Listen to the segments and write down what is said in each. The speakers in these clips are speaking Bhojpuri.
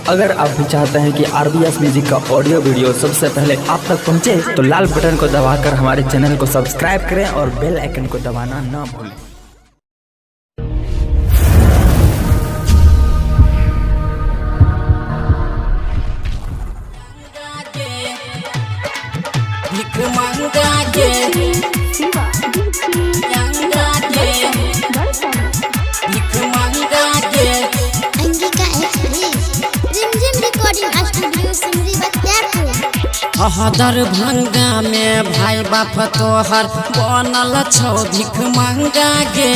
अगर आप भी चाहते हैं कि RBS म्यूजिक का ऑडियो वीडियो सबसे पहले आप तक पहुंचे, तो लाल बटन को दबाकर हमारे चैनल को सब्सक्राइब करें और बेल आइकन को दबाना ना भूलें। भिख मांगा के भिख मांगा के Angika express Rimjhim recording studio Simri Bakhtiyarpur. Darbhanga में भाई बाप तोहर बनल छौ भिख मांगा गे।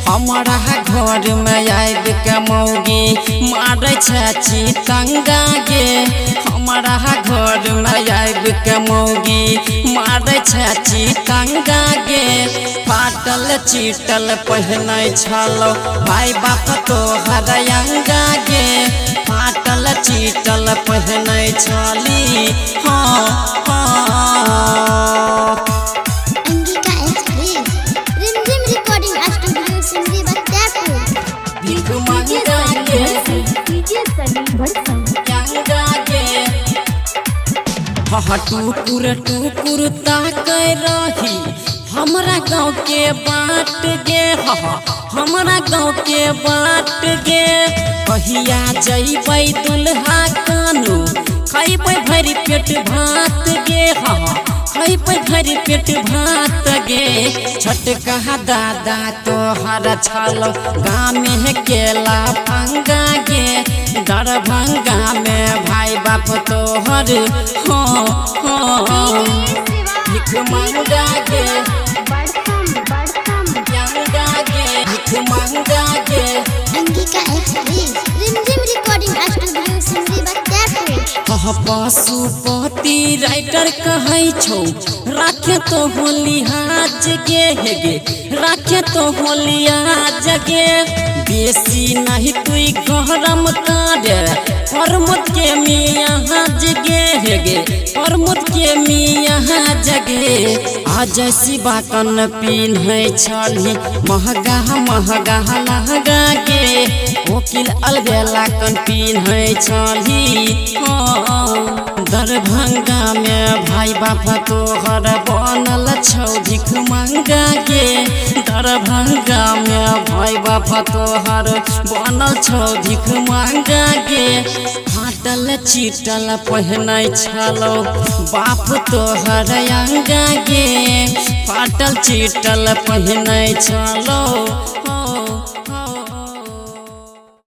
हमारा घर में आबि के मौगी मारै छी तंगा गे। हमारा घर में आबि के मौगी मारै छी तंगा गे। फाटल चीटल पहिनै छलौ भाई बाप तोहर अंगा गे। फाटल चीटल पहिनै छली Angika express Rimjhim recording studio Simri Bakhtiyarpur. भिख मांगा के अंगा गे। टुकुर टुकुर ताकै रही हमरा गाँव के बाट गे। हमरा गाँव के बाट गे। कहिया जइबै दुल्हा कानू खइबै भरि पेट भात गे। खइबै भरि पेट भात गे। छोटका दादा तोहर छलौ गाँव में केला पंगा गे। दरभंगा में भाई बाप तोहर भिख मांगा गे भिख मांगा गे। Angika express Rimjhim recording studio Simri Bakhtiyarpur. Pashupati writer कहै छौ राखे तो लिहाज गे हेगे। राखे तो लिहाज गे। बेसी नहीं तुई गरम कारे प्रमोद के मियाँ जगे हेगे। प्रमोद के मियाँ जगे। आज शिवा कन पिन्है छली महगा महगा लहगा गे। वकील अलबेला कन पिन्है छली दरभंगा में भाई बाप तोहर बनल छौ भिख मांगा गे। दरभंगा में भाई बाप तोहर बनल छौ भिख मांगा गे। फाटल चीटल पहिनै छलौ बाप तोहर अंगा गे। फाटल चीटल पहिनै छलौ